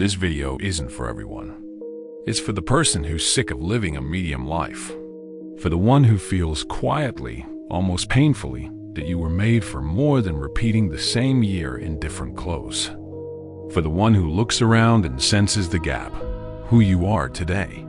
This video isn't for everyone. It's for the person who's sick of living a medium life. For the one who feels quietly, almost painfully, that you were made for more than repeating the same year in different clothes. For the one who looks around and senses the gap, who you are today,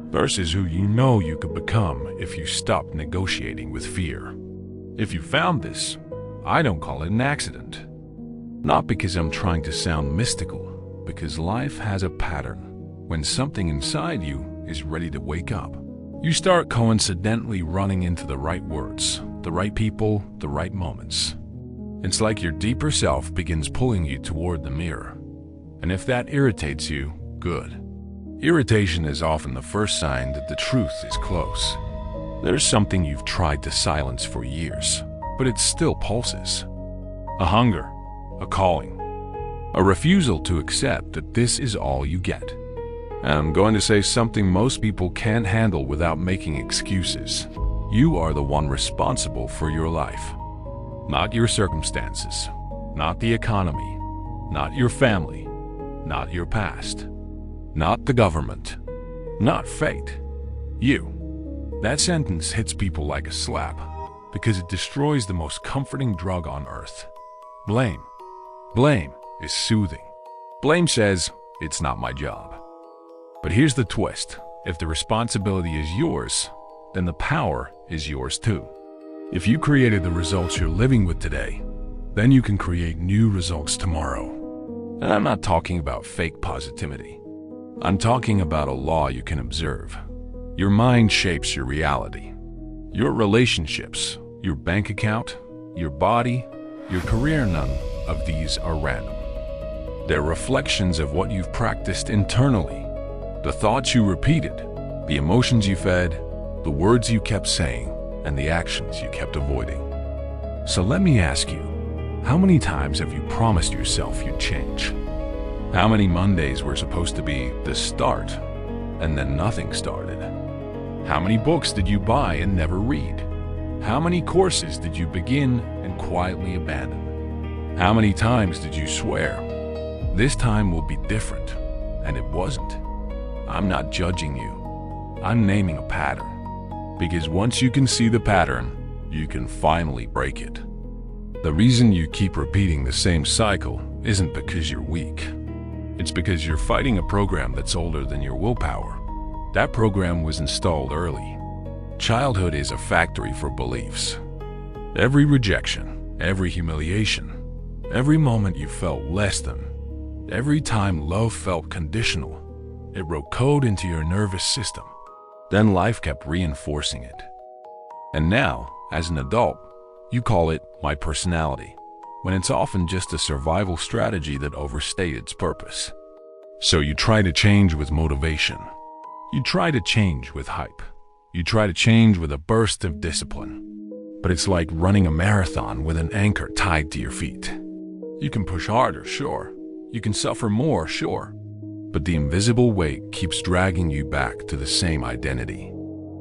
versus who you know you could become if you stopped negotiating with fear. If you found this, I don't call it an accident. Not because I'm trying to sound mystical, because life has a pattern. When something inside you is ready to wake up, you start coincidentally running into the right words, the right people, the right moments. It's like your deeper self begins pulling you toward the mirror. And if that irritates you, good. Irritation is often the first sign that the truth is close. There's something you've tried to silence for years, but it still pulses. A hunger, a calling, a refusal to accept that this is all you get. And I'm going to say something most people can't handle without making excuses. You are the one responsible for your life. Not your circumstances, not the economy, not your family, not your past, not the government, not fate. You. That sentence hits people like a slap because it destroys the most comforting drug on earth. Blame. Blame is soothing. Blame says, it's not my job. But here's the twist. If the responsibility is yours, then the power is yours too. If you created the results you're living with today, then you can create new results tomorrow. And I'm not talking about fake positivity. I'm talking about a law you can observe. Your mind shapes your reality. Your relationships, your bank account, your body, your career, none of these are random. They're reflections of what you've practiced internally, the thoughts you repeated, the emotions you fed, the words you kept saying, and the actions you kept avoiding. So let me ask you, how many times have you promised yourself you'd change? How many Mondays were supposed to be the start, and then nothing started? How many books did you buy and never read? How many courses did you begin and quietly abandon? How many times did you swear, this time will be different, and it wasn't? I'm not judging you. I'm naming a pattern. Because once you can see the pattern, you can finally break it. The reason you keep repeating the same cycle isn't because you're weak. It's because you're fighting a program that's older than your willpower. That program was installed early. Childhood is a factory for beliefs. Every rejection, every humiliation, every moment you felt less than, every time love felt conditional, it wrote code into your nervous system. Then life kept reinforcing it. And now, as an adult, you call it my personality, when it's often just a survival strategy that overstayed its purpose. So you try to change with motivation. You try to change with hype. You try to change with a burst of discipline. But it's like running a marathon with an anchor tied to your feet. You can push harder, sure. You can suffer more, sure. But the invisible weight keeps dragging you back to the same identity.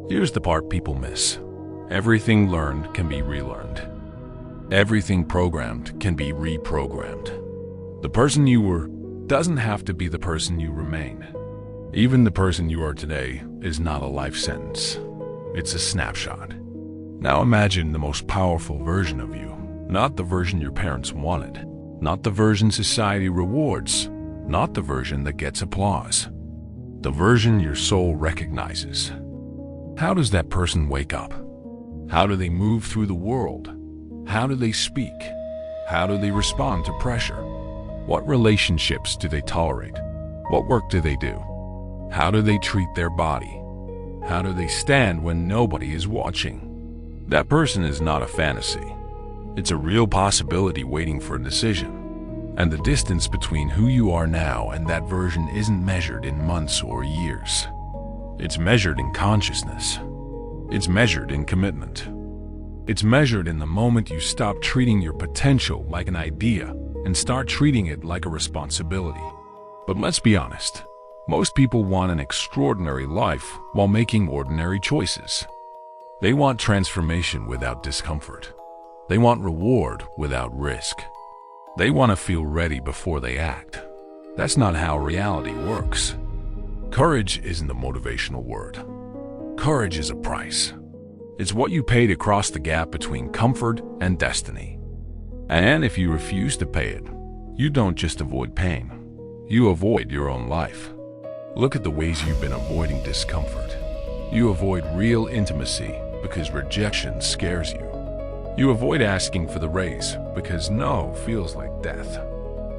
Here's the part people miss. Everything learned can be relearned. Everything programmed can be reprogrammed. The person you were doesn't have to be the person you remain. Even the person you are today is not a life sentence. It's a snapshot. Now imagine the most powerful version of you, not the version your parents wanted, not the version society rewards, not the version that gets applause, the version your soul recognizes. How does that person wake up? How do they move through the world? How do they speak? How do they respond to pressure? What relationships do they tolerate? What work do they do? How do they treat their body? How do they stand when nobody is watching? That person is not a fantasy. It's a real possibility waiting for a decision. And the distance between who you are now and that version isn't measured in months or years. It's measured in consciousness. It's measured in commitment. It's measured in the moment you stop treating your potential like an idea and start treating it like a responsibility. But let's be honest, most people want an extraordinary life while making ordinary choices. They want transformation without discomfort. They want reward without risk. They want to feel ready before they act. That's not how reality works. Courage isn't a motivational word. Courage is a price. It's what you pay to cross the gap between comfort and destiny. And if you refuse to pay it, you don't just avoid pain, you avoid your own life. Look at the ways you've been avoiding discomfort. You avoid real intimacy because rejection scares you. You avoid asking for the raise because no feels like death.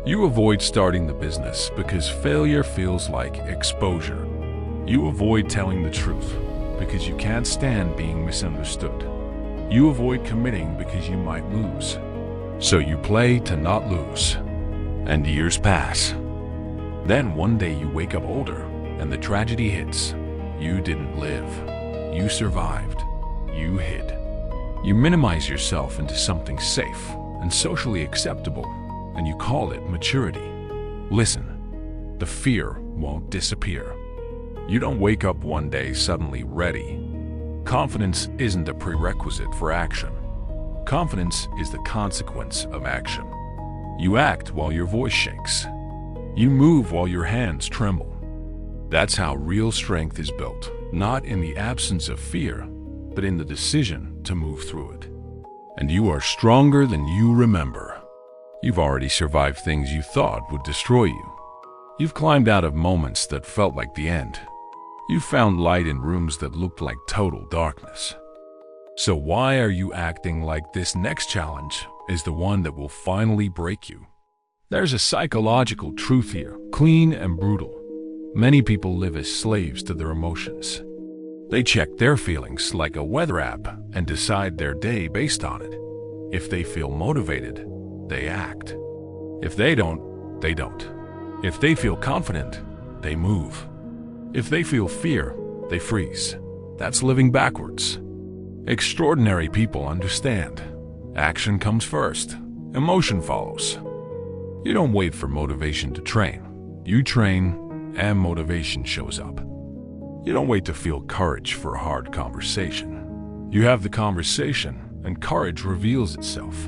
You avoid starting the business because failure feels like exposure. You avoid telling the truth because you can't stand being misunderstood. You avoid committing because you might lose. So you play to not lose. And years pass. Then one day you wake up older and the tragedy hits. You didn't live. You survived. You hid. You minimize yourself into something safe and socially acceptable, and you call it maturity. Listen, the fear won't disappear. You don't wake up one day suddenly ready. Confidence isn't a prerequisite for action. Confidence is the consequence of action. You act while your voice shakes. You move while your hands tremble. That's how real strength is built, not in the absence of fear, but in the decision to move through it. And you are stronger than you remember. You've already survived things you thought would destroy you. You've climbed out of moments that felt like the end. You've found light in rooms that looked like total darkness. So why are you acting like this next challenge is the one that will finally break you? There's a psychological truth here, clean and brutal. Many people live as slaves to their emotions. They check their feelings like a weather app and decide their day based on it. If they feel motivated, they act. If they don't, they don't. If they feel confident, they move. If they feel fear, they freeze. That's living backwards. Extraordinary people understand. Action comes first. Emotion follows. You don't wait for motivation to train. You train, and motivation shows up. You don't wait to feel courage for a hard conversation. You have the conversation, and courage reveals itself.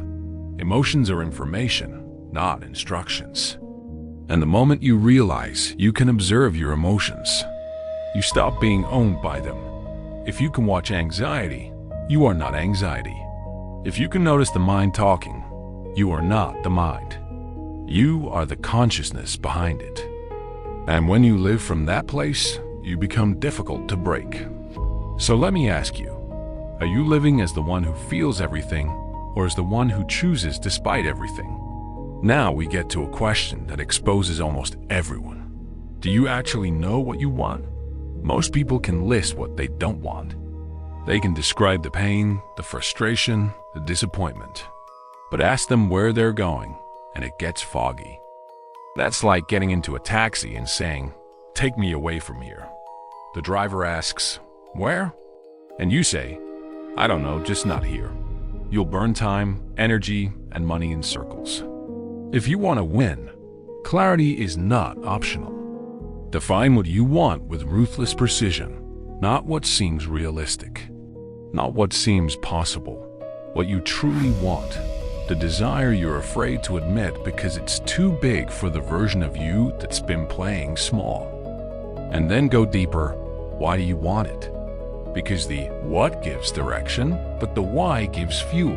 Emotions are information, not instructions. And the moment you realize you can observe your emotions, you stop being owned by them. If you can watch anxiety, you are not anxiety. If you can notice the mind talking, you are not the mind. You are the consciousness behind it. And when you live from that place, you become difficult to break. So let me ask you, are you living as the one who feels everything, or as the one who chooses despite everything? Now we get to a question that exposes almost everyone. Do you actually know what you want? Most people can list what they don't want. They can describe the pain, the frustration, the disappointment. But ask them where they're going, and it gets foggy. That's like getting into a taxi and saying, "Take me away from here." The driver asks, "Where?" And you say, "I don't know, just not here." You'll burn time, energy, and money in circles. If you want to win, clarity is not optional. Define what you want with ruthless precision, not what seems realistic, not what seems possible, what you truly want, the desire you're afraid to admit because it's too big for the version of you that's been playing small. And then go deeper. Why do you want it? Because the what gives direction, but the why gives fuel.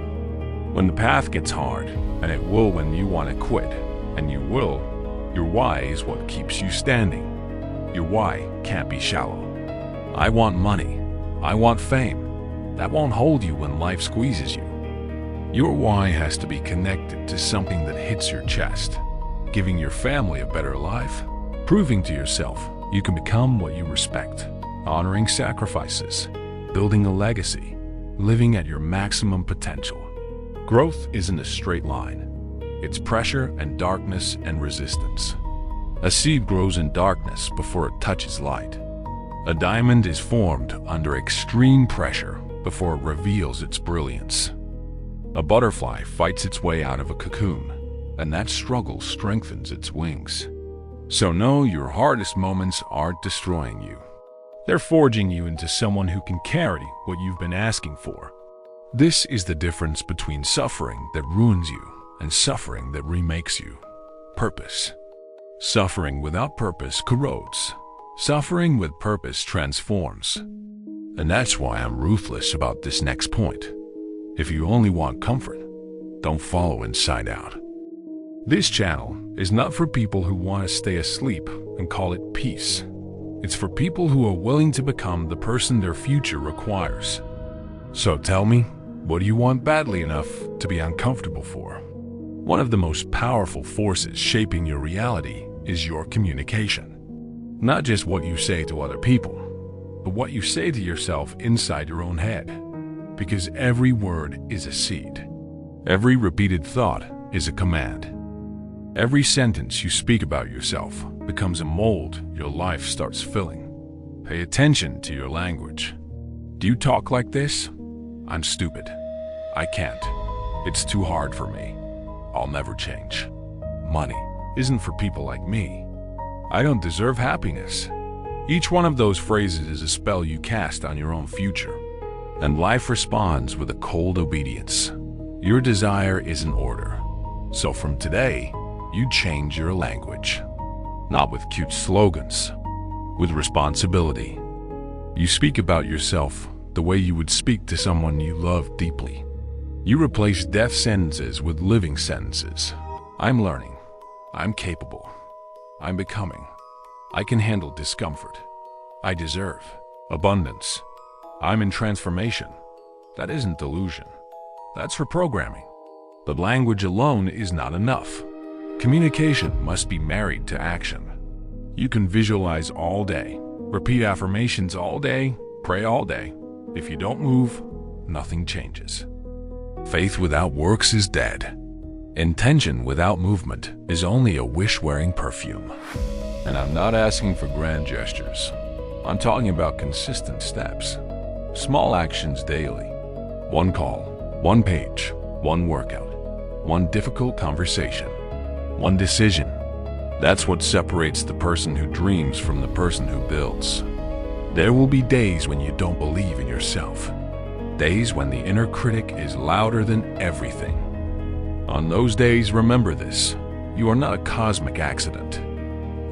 When the path gets hard, and it will when you want to quit, and you will, your why is what keeps you standing. Your why can't be shallow. I want money. I want fame. That won't hold you when life squeezes you. Your why has to be connected to something that hits your chest, giving your family a better life, proving to yourself you can become what you respect, honoring sacrifices, building a legacy, living at your maximum potential. Growth isn't a straight line. It's pressure and darkness and resistance. A seed grows in darkness before it touches light. A diamond is formed under extreme pressure before it reveals its brilliance. A butterfly fights its way out of a cocoon, and that struggle strengthens its wings. So know your hardest moments aren't destroying you. They're forging you into someone who can carry what you've been asking for. This is the difference between suffering that ruins you and suffering that remakes you. Purpose. Suffering without purpose corrodes. Suffering with purpose transforms. And that's why I'm ruthless about this next point. If you only want comfort, don't follow Inside Out. This channel is not for people who want to stay asleep and call it peace. It's for people who are willing to become the person their future requires. So tell me, what do you want badly enough to be uncomfortable for? One of the most powerful forces shaping your reality is your communication. Not just what you say to other people, but what you say to yourself inside your own head. Because every word is a seed. Every repeated thought is a command. Every sentence you speak about yourself becomes a mold your life starts filling. Pay attention to your language. Do you talk like this? I'm stupid. I can't. It's too hard for me. I'll never change. Money isn't for people like me. I don't deserve happiness. Each one of those phrases is a spell you cast on your own future. And life responds with a cold obedience. Your desire is an order. So from today, you change your language. Not with cute slogans, with responsibility. You speak about yourself the way you would speak to someone you love deeply. You replace death sentences with living sentences. I'm learning. I'm capable. I'm becoming. I can handle discomfort. I deserve abundance. I'm in transformation. That isn't delusion. That's reprogramming. But language alone is not enough. Communication must be married to action. You can visualize all day, repeat affirmations all day, pray all day. If you don't move, nothing changes. Faith without works is dead. Intention without movement is only a wish-wearing perfume. And I'm not asking for grand gestures. I'm talking about consistent steps. Small actions daily. One call, one page, one workout, one difficult conversation, one decision. That's what separates the person who dreams from the person who builds. There will be days when you don't believe in yourself. Days when the inner critic is louder than everything. On those days, remember this. You are not a cosmic accident.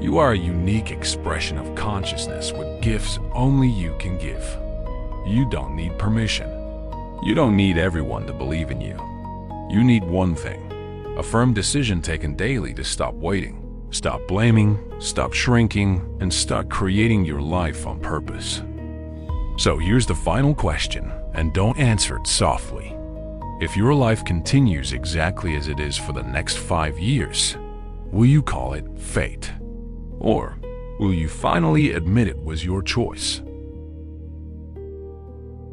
You are a unique expression of consciousness with gifts only you can give. You don't need permission. You don't need everyone to believe in you. You need one thing, a firm decision taken daily to stop waiting, stop blaming, stop shrinking, and start creating your life on purpose. So here's the final question, and don't answer it softly. If your life continues exactly as it is for the next 5 years, will you call it fate? Or will you finally admit it was your choice?